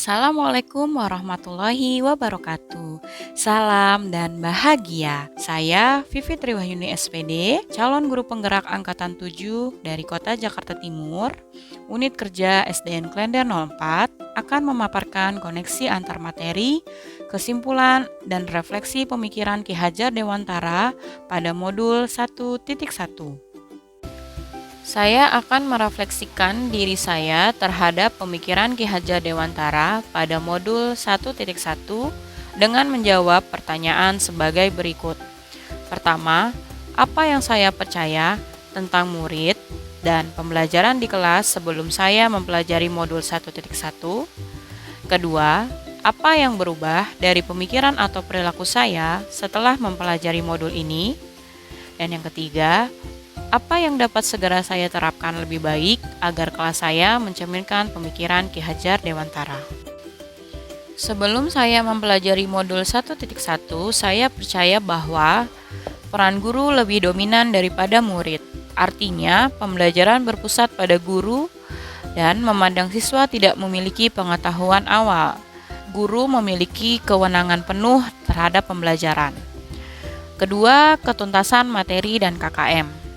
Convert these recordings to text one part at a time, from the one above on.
Assalamualaikum warahmatullahi wabarakatuh. Salam dan bahagia. Saya Vivi Triwahyuni SPD, calon guru penggerak angkatan 7 dari Kota Jakarta Timur, Unit Kerja SDN Klender 04, akan memaparkan koneksi antar materi, kesimpulan, dan refleksi pemikiran Ki Hajar Dewantara pada modul 1.1. Saya akan merefleksikan diri saya terhadap pemikiran Ki Hajar Dewantara pada modul 1.1 dengan menjawab pertanyaan sebagai berikut. Pertama, apa yang saya percaya tentang murid dan pembelajaran di kelas sebelum saya mempelajari modul 1.1? Kedua, apa yang berubah dari pemikiran atau perilaku saya setelah mempelajari modul ini? Dan yang ketiga, apa yang dapat segera saya terapkan lebih baik agar kelas saya mencerminkan pemikiran Ki Hajar Dewantara? Sebelum saya mempelajari modul 1.1, saya percaya bahwa peran guru lebih dominan daripada murid. Artinya, pembelajaran berpusat pada guru dan memandang siswa tidak memiliki pengetahuan awal. Guru memiliki kewenangan penuh terhadap pembelajaran. Kedua, ketuntasan materi dan KKM.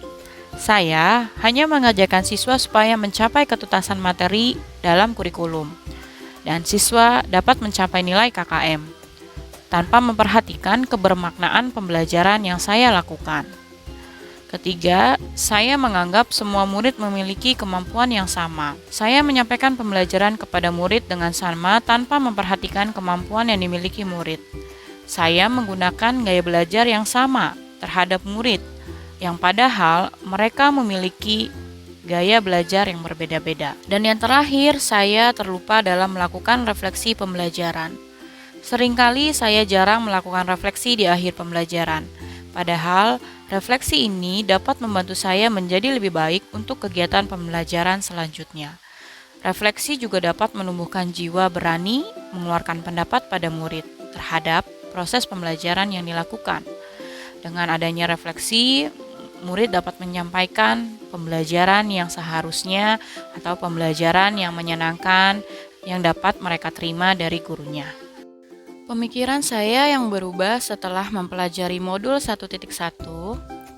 Saya hanya mengajarkan siswa supaya mencapai ketuntasan materi dalam kurikulum, dan siswa dapat mencapai nilai KKM, tanpa memperhatikan kebermaknaan pembelajaran yang saya lakukan. Ketiga, saya menganggap semua murid memiliki kemampuan yang sama. Saya menyampaikan pembelajaran kepada murid dengan sama tanpa memperhatikan kemampuan yang dimiliki murid. Saya menggunakan gaya belajar yang sama terhadap murid, yang padahal mereka memiliki gaya belajar yang berbeda-beda. Dan yang terakhir, saya terlupa dalam melakukan refleksi pembelajaran. Seringkali saya jarang melakukan refleksi di akhir pembelajaran. Padahal, refleksi ini dapat membantu saya menjadi lebih baik untuk kegiatan pembelajaran selanjutnya. Refleksi juga dapat menumbuhkan jiwa berani mengeluarkan pendapat pada murid terhadap proses pembelajaran yang dilakukan. Dengan adanya refleksi, murid dapat menyampaikan pembelajaran yang seharusnya atau pembelajaran yang menyenangkan yang dapat mereka terima dari gurunya. Pemikiran saya yang berubah setelah mempelajari modul 1.1.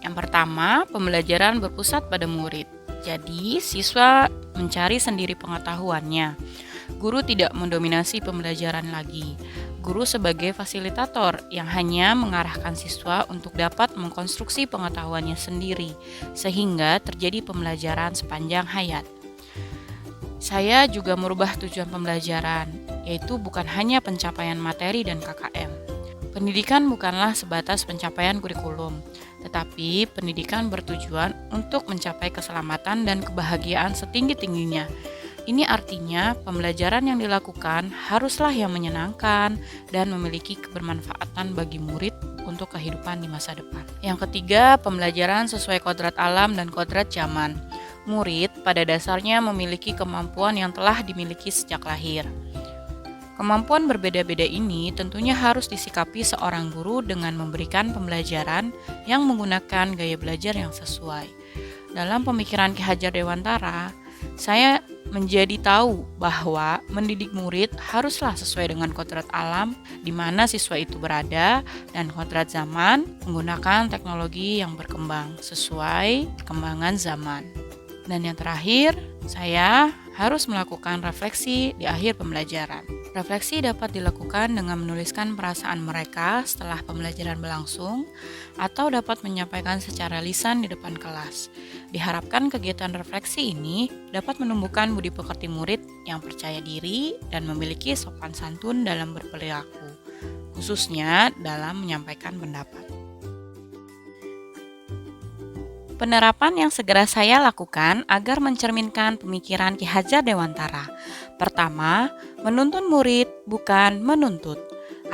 Yang pertama, pembelajaran berpusat pada murid. Jadi, siswa mencari sendiri pengetahuannya. Guru tidak mendominasi pembelajaran lagi. Guru sebagai fasilitator yang hanya mengarahkan siswa untuk dapat mengkonstruksi pengetahuannya sendiri, sehingga terjadi pembelajaran sepanjang hayat. Saya juga merubah tujuan pembelajaran, yaitu bukan hanya pencapaian materi dan KKM. Pendidikan bukanlah sebatas pencapaian kurikulum, tetapi pendidikan bertujuan untuk mencapai keselamatan dan kebahagiaan setinggi-tingginya. Ini artinya pembelajaran yang dilakukan haruslah yang menyenangkan dan memiliki kebermanfaatan bagi murid untuk kehidupan di masa depan. Yang ketiga, pembelajaran sesuai kodrat alam dan kodrat zaman. Murid pada dasarnya memiliki kemampuan yang telah dimiliki sejak lahir. Kemampuan berbeda-beda ini tentunya harus disikapi seorang guru dengan memberikan pembelajaran yang menggunakan gaya belajar yang sesuai. Dalam pemikiran Ki Hajar Dewantara, saya menjadi tahu bahwa mendidik murid haruslah sesuai dengan kodrat alam di mana siswa itu berada dan kodrat zaman menggunakan teknologi yang berkembang sesuai perkembangan zaman. Dan yang terakhir, saya harus melakukan refleksi di akhir pembelajaran. Refleksi dapat dilakukan dengan menuliskan perasaan mereka setelah pembelajaran berlangsung atau dapat menyampaikan secara lisan di depan kelas. Diharapkan kegiatan refleksi ini dapat menumbuhkan budi pekerti murid yang percaya diri dan memiliki sopan santun dalam berperilaku, khususnya dalam menyampaikan pendapat. Penerapan yang segera saya lakukan agar mencerminkan pemikiran Ki Hajar Dewantara. Pertama, menuntun murid bukan menuntut,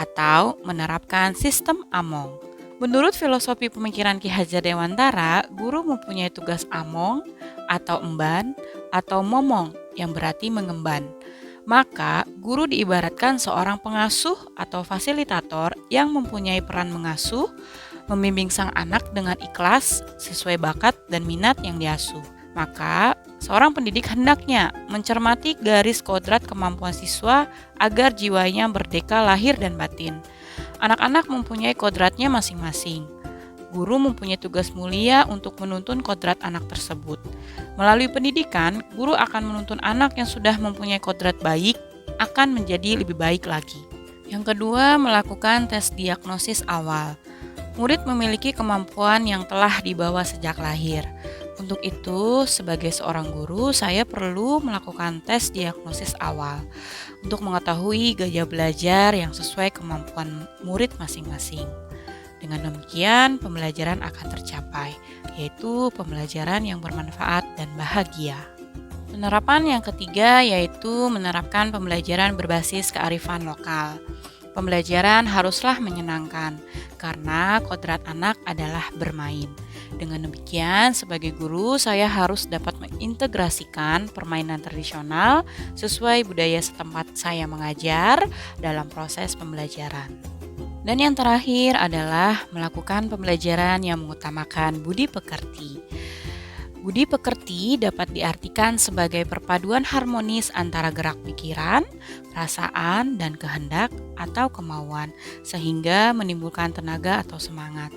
atau menerapkan sistem among. Menurut filosofi pemikiran Ki Hajar Dewantara, guru mempunyai tugas among atau emban atau momong yang berarti mengemban. Maka, guru diibaratkan seorang pengasuh atau fasilitator yang mempunyai peran mengasuh, membimbing sang anak dengan ikhlas sesuai bakat dan minat yang diasuh. Maka, seorang pendidik hendaknya mencermati garis kodrat kemampuan siswa agar jiwanya merdeka lahir dan batin. Anak-anak mempunyai kodratnya masing-masing. Guru mempunyai tugas mulia untuk menuntun kodrat anak tersebut. Melalui pendidikan, guru akan menuntun anak yang sudah mempunyai kodrat baik akan menjadi lebih baik lagi. Yang kedua, melakukan tes diagnosis awal. Murid memiliki kemampuan yang telah dibawa sejak lahir. Untuk itu, sebagai seorang guru, saya perlu melakukan tes diagnosis awal untuk mengetahui gaya belajar yang sesuai kemampuan murid masing-masing. Dengan demikian, pembelajaran akan tercapai, yaitu pembelajaran yang bermanfaat dan bahagia. Penerapan yang ketiga yaitu menerapkan pembelajaran berbasis kearifan lokal. Pembelajaran haruslah menyenangkan, karena kodrat anak adalah bermain. Dengan demikian, sebagai guru, saya harus dapat mengintegrasikan permainan tradisional sesuai budaya setempat saya mengajar dalam proses pembelajaran. Dan yang terakhir adalah melakukan pembelajaran yang mengutamakan budi pekerti. Budi pekerti dapat diartikan sebagai perpaduan harmonis antara gerak pikiran, perasaan, dan kehendak atau kemauan, sehingga menimbulkan tenaga atau semangat.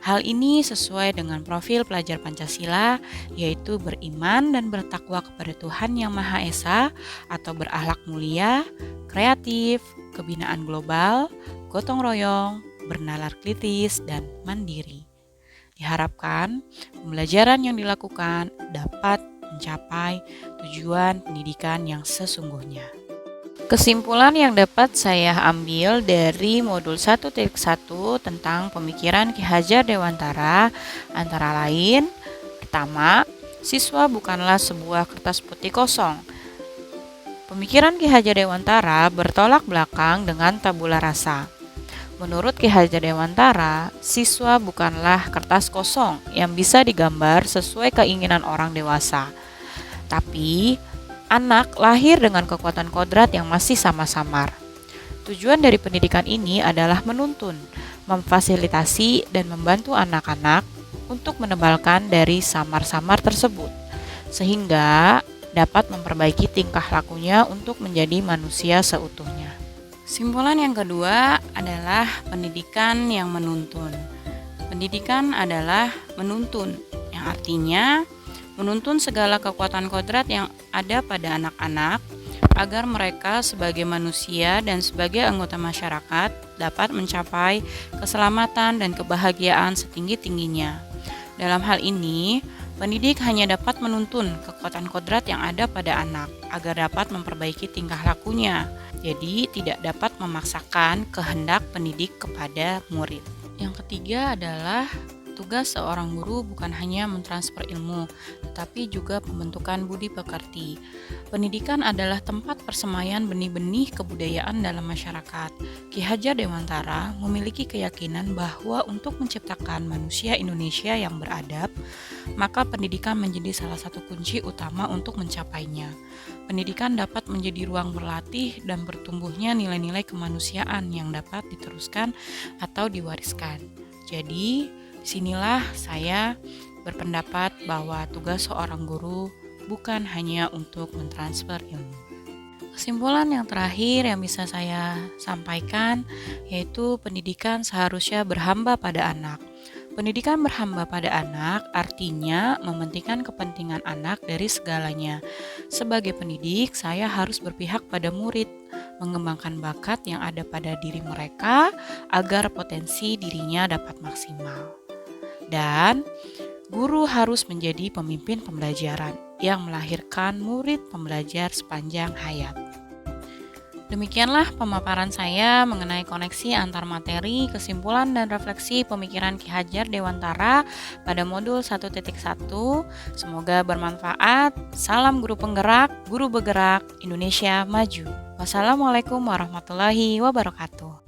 Hal ini sesuai dengan profil pelajar Pancasila, yaitu beriman dan bertakwa kepada Tuhan Yang Maha Esa atau berakhlak mulia, kreatif, kebinaan global, gotong royong, bernalar kritis, dan mandiri. Diharapkan pembelajaran yang dilakukan dapat mencapai tujuan pendidikan yang sesungguhnya. Kesimpulan yang dapat saya ambil dari modul 1.1 tentang pemikiran Ki Hajar Dewantara antara lain, pertama, siswa bukanlah sebuah kertas putih kosong. Pemikiran Ki Hajar Dewantara bertolak belakang dengan tabula rasa. Menurut Ki Hajar Dewantara, siswa bukanlah kertas kosong yang bisa digambar sesuai keinginan orang dewasa. Tapi, anak lahir dengan kekuatan kodrat yang masih samar-samar. Tujuan dari pendidikan ini adalah menuntun, memfasilitasi, dan membantu anak-anak untuk menebalkan dari samar-samar tersebut, sehingga dapat memperbaiki tingkah lakunya untuk menjadi manusia seutuhnya. Kesimpulan yang kedua adalah pendidikan yang menuntun. Pendidikan adalah menuntun, yang artinya menuntun segala kekuatan kodrat yang ada pada anak-anak agar mereka sebagai manusia dan sebagai anggota masyarakat dapat mencapai keselamatan dan kebahagiaan setinggi-tingginya. Dalam hal ini, pendidik hanya dapat menuntun kekuatan kodrat yang ada pada anak agar dapat memperbaiki tingkah lakunya. Jadi, tidak dapat memaksakan kehendak pendidik kepada murid. Yang ketiga adalah tugas seorang guru bukan hanya mentransfer ilmu, tetapi juga pembentukan budi pekerti. Pendidikan adalah tempat persemaian benih-benih kebudayaan dalam masyarakat. Ki Hajar Dewantara memiliki keyakinan bahwa untuk menciptakan manusia Indonesia yang beradab, maka pendidikan menjadi salah satu kunci utama untuk mencapainya. Pendidikan dapat menjadi ruang berlatih dan bertumbuhnya nilai-nilai kemanusiaan yang dapat diteruskan atau diwariskan. Jadi, disinilah saya berpendapat bahwa tugas seorang guru bukan hanya untuk mentransfer ilmu. Kesimpulan yang terakhir yang bisa saya sampaikan yaitu pendidikan seharusnya berhamba pada anak. Pendidikan berhamba pada anak artinya mementingkan kepentingan anak dari segalanya. Sebagai pendidik, saya harus berpihak pada murid, mengembangkan bakat yang ada pada diri mereka agar potensi dirinya dapat maksimal. Dan guru harus menjadi pemimpin pembelajaran yang melahirkan murid pembelajar sepanjang hayat. Demikianlah pemaparan saya mengenai koneksi antar materi, kesimpulan, dan refleksi pemikiran Ki Hajar Dewantara pada modul 1.1. Semoga bermanfaat. Salam guru penggerak, guru bergerak, Indonesia maju. Wassalamualaikum warahmatullahi wabarakatuh.